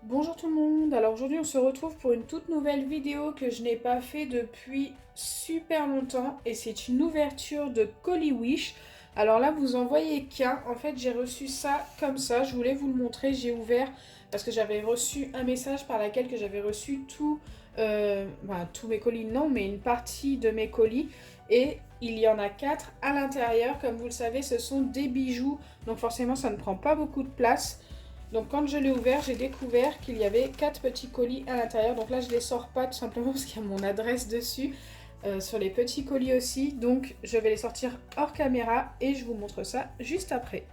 Bonjour tout le monde, alors aujourd'hui on se retrouve pour une toute nouvelle vidéo que je n'ai pas fait depuis super longtemps et c'est une ouverture de colis Wish. Alors là vous en voyez qu'un, en fait j'ai reçu ça comme ça, je voulais vous le montrer, j'ai ouvert parce que j'avais reçu un message par lequel que j'avais reçu tous mes colis, non mais une partie de mes colis et il y en a 4 à l'intérieur, comme vous le savez ce sont des bijoux donc forcément ça ne prend pas beaucoup de place. Donc quand je l'ai ouvert, j'ai découvert qu'il y avait 4 petits colis à l'intérieur. Donc là, je ne les sors pas tout simplement parce qu'il y a mon adresse dessus. Sur les petits colis aussi. Donc je vais les sortir hors caméra et je vous montre ça juste après.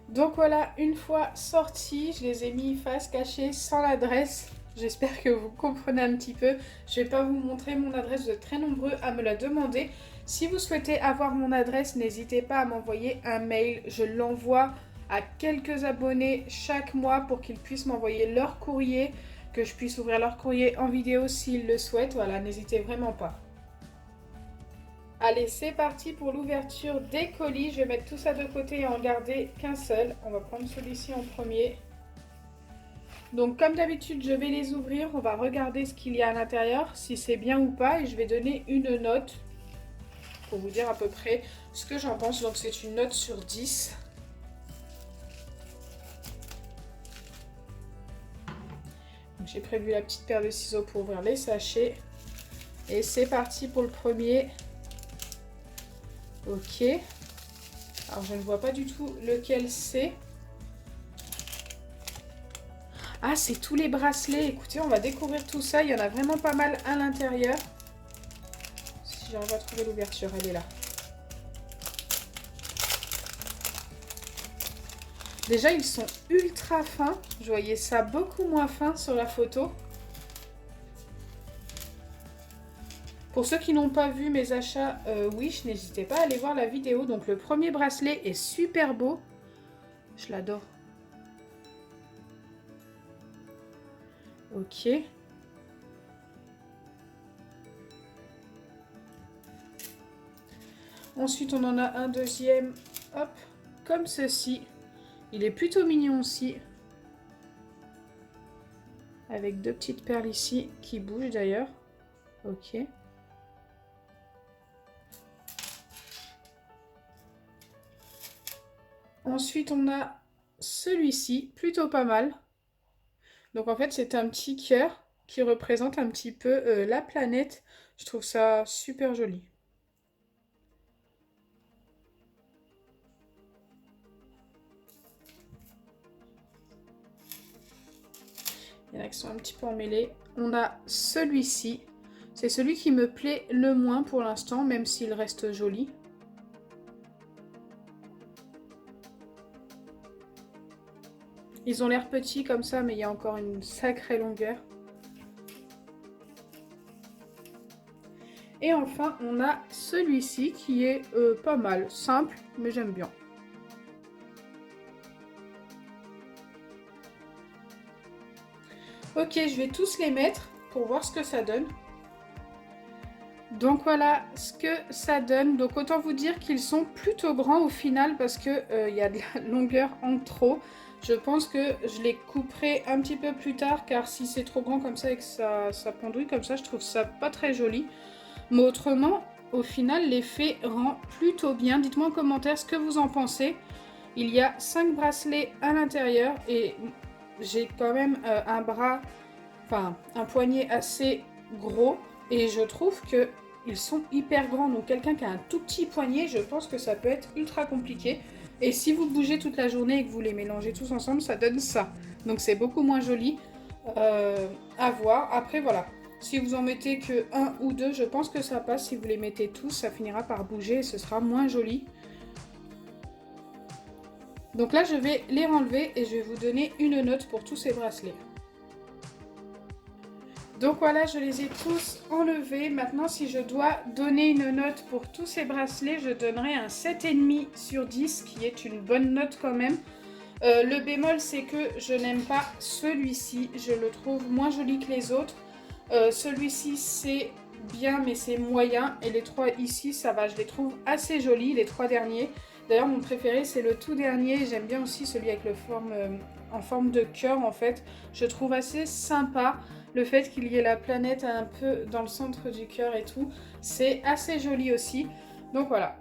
Donc voilà, une fois sortis, je les ai mis face cachée sans l'adresse. J'espère que vous comprenez un petit peu. Je ne vais pas vous montrer mon adresse, vous êtes très nombreux à me la demander. Si vous souhaitez avoir mon adresse, n'hésitez pas à m'envoyer un mail. Je l'envoie à quelques abonnés chaque mois pour qu'ils puissent m'envoyer leur courrier, que je puisse ouvrir leur courrier en vidéo s'ils le souhaitent. Voilà, n'hésitez vraiment pas. Allez, c'est parti pour l'ouverture des colis. Je vais mettre tout ça de côté et en garder qu'un seul. On va prendre celui-ci en premier. Donc comme d'habitude, je vais les ouvrir. On va regarder ce qu'il y a à l'intérieur, si c'est bien ou pas. Et je vais donner une note pour vous dire à peu près ce que j'en pense. Donc c'est une note sur 10. J'ai prévu la petite paire de ciseaux pour ouvrir les sachets. Et c'est parti pour le premier. Ok. Alors je ne vois pas du tout lequel c'est. Ah, c'est tous les bracelets. Écoutez, on va découvrir tout ça. Il y en a vraiment pas mal à l'intérieur. Si j'arrive à trouver l'ouverture, elle est là. Déjà, ils sont ultra fins. Je voyais ça beaucoup moins fin sur la photo. Pour ceux qui n'ont pas vu mes achats Wish, n'hésitez pas à aller voir la vidéo. Donc le premier bracelet est super beau. Je l'adore. Ok. Ensuite, on en a un deuxième. Hop, comme ceci. Il est plutôt mignon aussi. Avec deux petites perles ici qui bougent d'ailleurs. Ok. Ensuite, on a celui-ci, plutôt pas mal. Donc en fait, c'est un petit cœur qui représente un petit peu la planète. Je trouve ça super joli. Il y en a qui sont un petit peu emmêlés. On a celui-ci. C'est celui qui me plaît le moins pour l'instant, même s'il reste joli. Ils ont l'air petits comme ça, mais il y a encore une sacrée longueur. Et enfin, on a celui-ci qui est pas mal, simple, mais j'aime bien. Ok, je vais tous les mettre pour voir ce que ça donne. Donc voilà ce que ça donne. Donc autant vous dire qu'ils sont plutôt grands au final parce que y a de la longueur en trop. Je pense que je les couperai un petit peu plus tard car si c'est trop grand comme ça et que ça pendouille comme ça, je trouve ça pas très joli. Mais autrement, au final, l'effet rend plutôt bien. Dites-moi en commentaire ce que vous en pensez. Il y a 5 bracelets à l'intérieur et j'ai quand même un poignet assez gros et je trouve que ils sont hyper grands. Donc quelqu'un qui a un tout petit poignet, je pense que ça peut être ultra compliqué. Et si vous bougez toute la journée et que vous les mélangez tous ensemble, ça donne ça. Donc c'est beaucoup moins joli à voir. Après voilà, si vous en mettez que un ou deux, je pense que ça passe. Si vous les mettez tous, ça finira par bouger et ce sera moins joli. Donc là, je vais les renlever et je vais vous donner une note pour tous ces bracelets. Donc voilà, je les ai tous enlevés. Maintenant, si je dois donner une note pour tous ces bracelets, je donnerai un 7,5 sur 10, qui est une bonne note quand même. Le bémol, c'est que je n'aime pas celui-ci. Je le trouve moins joli que les autres. Celui-ci, c'est bien, mais c'est moyen. Et les trois ici, ça va. Je les trouve assez jolis, les trois derniers. D'ailleurs, mon préféré, c'est le tout dernier. J'aime bien aussi celui avec en forme de cœur, en fait. Je trouve assez sympa le fait qu'il y ait la planète un peu dans le centre du cœur et tout. C'est assez joli aussi. Donc voilà,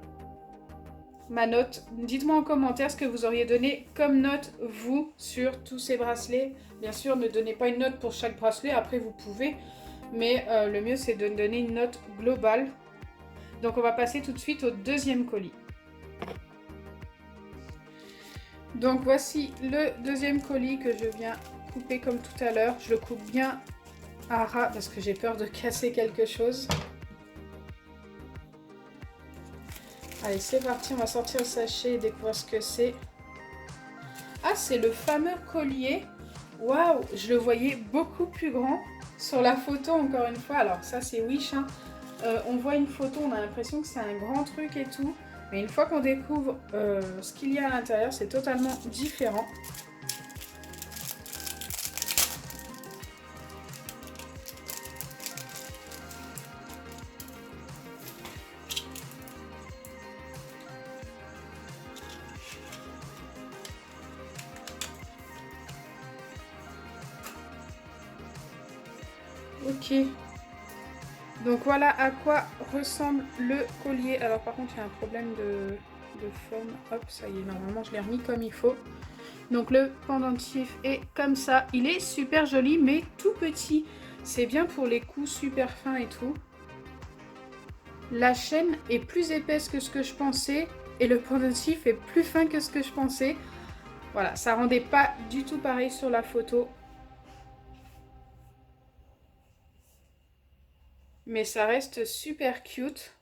ma note. Dites-moi en commentaire ce que vous auriez donné comme note, vous, sur tous ces bracelets. Bien sûr, ne donnez pas une note pour chaque bracelet. Après, vous pouvez. Mais le mieux, c'est de donner une note globale. Donc on va passer tout de suite au deuxième colis. Donc voici le deuxième colis que je viens couper comme tout à l'heure. Je le coupe bien à ras parce que j'ai peur de casser quelque chose. Allez, c'est parti, on va sortir le sachet et découvrir ce que c'est. Ah, c'est le fameux collier. Waouh, je le voyais beaucoup plus grand sur la photo encore une fois. Alors ça c'est Wish, hein. On voit une photo, on a l'impression que c'est un grand truc et tout. Mais une fois qu'on découvre ce qu'il y a à l'intérieur, c'est totalement différent. Ok. Donc voilà à quoi ressemble le collier. Alors par contre, il y a un problème de forme. Hop, ça y est, normalement je l'ai remis comme il faut. Donc le pendentif est comme ça. Il est super joli mais tout petit. C'est bien pour les coups super fins et tout. La chaîne est plus épaisse que ce que je pensais et le pendentif est plus fin que ce que je pensais. Voilà, ça rendait pas du tout pareil sur la photo. Mais ça reste super cute.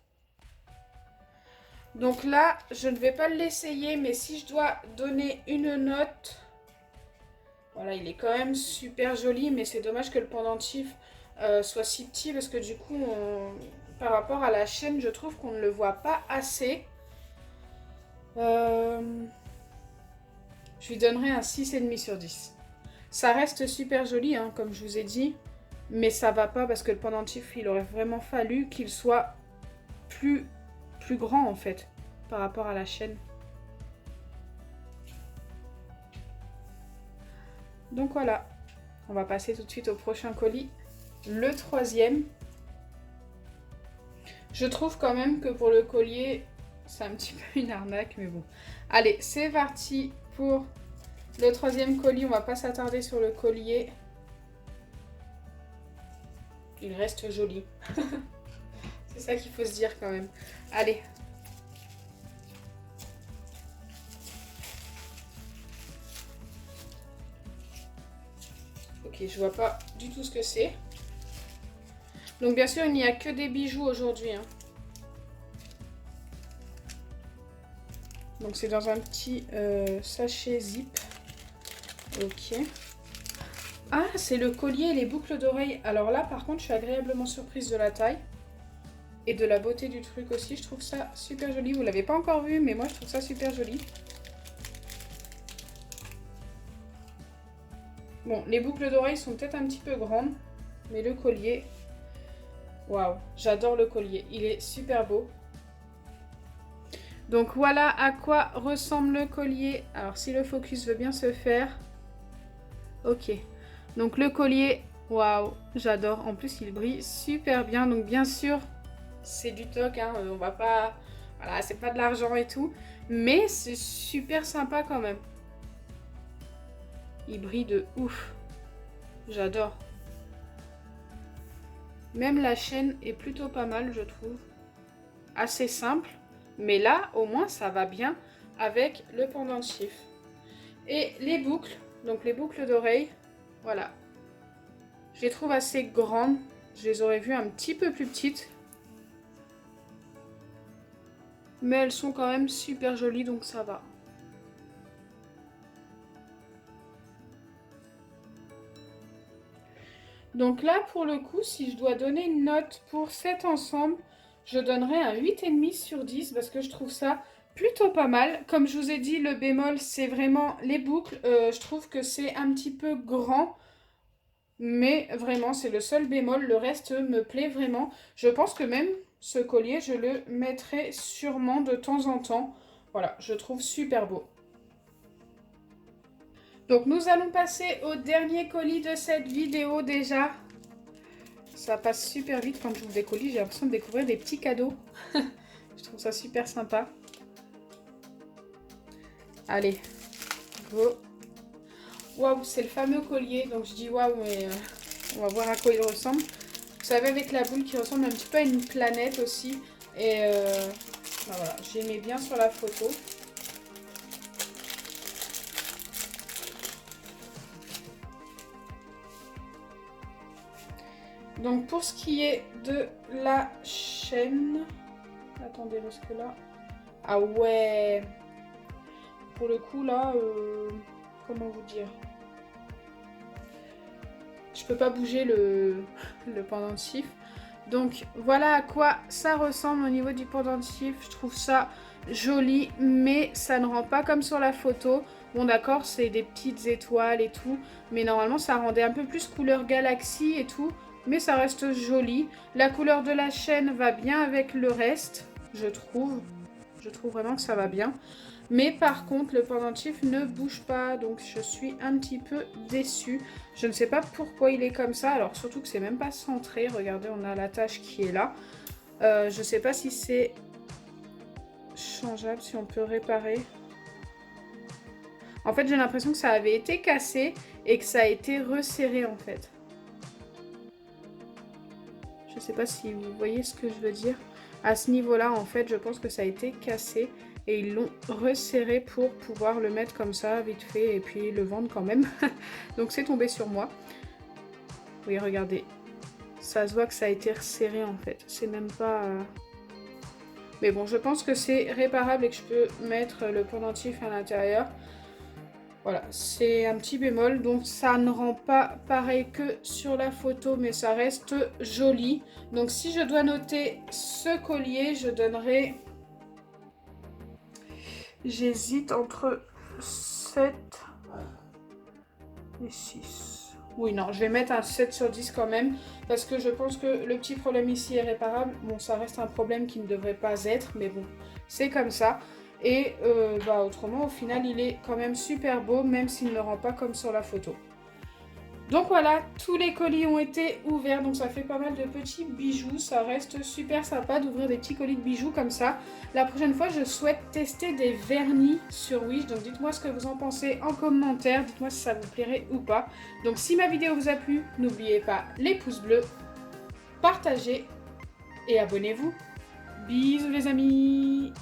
Donc là, je ne vais pas l'essayer, mais si je dois donner une note... Voilà, il est quand même super joli, mais c'est dommage que le pendentif soit si petit, parce que du coup, par rapport à la chaîne, je trouve qu'on ne le voit pas assez. Je lui donnerai un 6,5 sur 10. Ça reste super joli, hein, comme je vous ai dit, mais ça va pas parce que le pendentif, il aurait vraiment fallu qu'il soit plus grand en fait, par rapport à la chaîne. Donc voilà, on va passer tout de suite au prochain colis, le troisième. Je trouve quand même que pour le collier, c'est un petit peu une arnaque, mais bon. Allez, c'est parti pour le troisième colis. On va pas s'attarder sur le collier. Il reste joli. C'est ça qu'il faut se dire quand même. Allez. Ok, je vois pas du tout ce que c'est. Donc bien sûr, il n'y a que des bijoux aujourd'hui, hein. Donc c'est dans un petit sachet zip. Ok. Ah, c'est le collier et les boucles d'oreilles. Alors là, par contre, je suis agréablement surprise de la taille. Et de la beauté du truc aussi. Je trouve ça super joli. Vous l'avez pas encore vu, mais moi, je trouve ça super joli. Bon, les boucles d'oreilles sont peut-être un petit peu grandes. Mais le collier... Waouh, j'adore le collier. Il est super beau. Donc voilà à quoi ressemble le collier. Alors si le focus veut bien se faire. Ok. Donc le collier, waouh, j'adore. En plus il brille super bien. Donc bien sûr, c'est du toc, hein. On va pas... Voilà, c'est pas de l'argent et tout. Mais c'est super sympa quand même. Il brille de ouf. J'adore. Même la chaîne est plutôt pas mal, je trouve. Assez simple. Mais là, au moins, ça va bien avec le pendentif. Et les boucles, donc les boucles d'oreilles, voilà. Je les trouve assez grandes. Je les aurais vues un petit peu plus petites. Mais elles sont quand même super jolies, donc ça va. Donc là, pour le coup, si je dois donner une note pour cet ensemble, je donnerais un 8,5 sur 10 parce que je trouve ça plutôt pas mal. Comme je vous ai dit, le bémol, c'est vraiment les boucles. Je trouve que c'est un petit peu grand. Mais vraiment, c'est le seul bémol. Le reste me plaît vraiment. Je pense que même ce collier, je le mettrai sûrement de temps en temps. Voilà, je trouve super beau. Donc nous allons passer au dernier colis de cette vidéo déjà. Ça passe super vite quand j'ouvre des colis, j'ai l'impression de découvrir des petits cadeaux. Je trouve ça super sympa. Allez, go. Waouh, c'est le fameux collier, donc je dis waouh, mais on va voir à quoi il ressemble. Vous savez, avec la boule qui ressemble un petit peu à une planète aussi. Et ben voilà, j'aimais bien sur la photo. Donc pour ce qui est de la chaîne... Attendez, parce que là... Ah ouais. Pour le coup là, comment vous dire? Je peux pas bouger le pendentif. Donc voilà à quoi ça ressemble au niveau du pendentif. Je trouve ça joli, mais ça ne rend pas comme sur la photo. Bon d'accord, c'est des petites étoiles et tout, mais normalement ça rendait un peu plus couleur galaxie et tout, mais ça reste joli. La couleur de la chaîne va bien avec le reste, je trouve. Je trouve vraiment que ça va bien. Mais par contre, le pendentif ne bouge pas, donc je suis un petit peu déçue. Je ne sais pas pourquoi il est comme ça, alors surtout que c'est même pas centré. Regardez, on a la tache qui est là. Je ne sais pas si c'est changeable, si on peut réparer. En fait, j'ai l'impression que ça avait été cassé et que ça a été resserré en fait. Je ne sais pas si vous voyez ce que je veux dire. À ce niveau-là, en fait, je pense que ça a été cassé. Et ils l'ont resserré pour pouvoir le mettre comme ça, vite fait, et puis le vendre quand même. Donc c'est tombé sur moi. Oui, regardez. Ça se voit que ça a été resserré en fait. C'est même pas... Mais bon, je pense que c'est réparable et que je peux mettre le pendentif à l'intérieur. Voilà, c'est un petit bémol. Donc ça ne rend pas pareil que sur la photo, mais ça reste joli. Donc si je dois noter ce collier, je donnerai... J'hésite entre 7 et 6. Oui, non, je vais mettre un 7 sur 10 quand même. Parce que je pense que le petit problème ici est réparable. Bon, ça reste un problème qui ne devrait pas être. Mais bon, c'est comme ça. Et bah, autrement, au final, il est quand même super beau. Même s'il ne rend pas comme sur la photo. Donc voilà, tous les colis ont été ouverts, donc ça fait pas mal de petits bijoux. Ça reste super sympa d'ouvrir des petits colis de bijoux comme ça. La prochaine fois, je souhaite tester des vernis sur Wish, donc dites-moi ce que vous en pensez en commentaire. Dites-moi si ça vous plairait ou pas. Donc si ma vidéo vous a plu, n'oubliez pas les pouces bleus, partagez et abonnez-vous. Bisous les amis!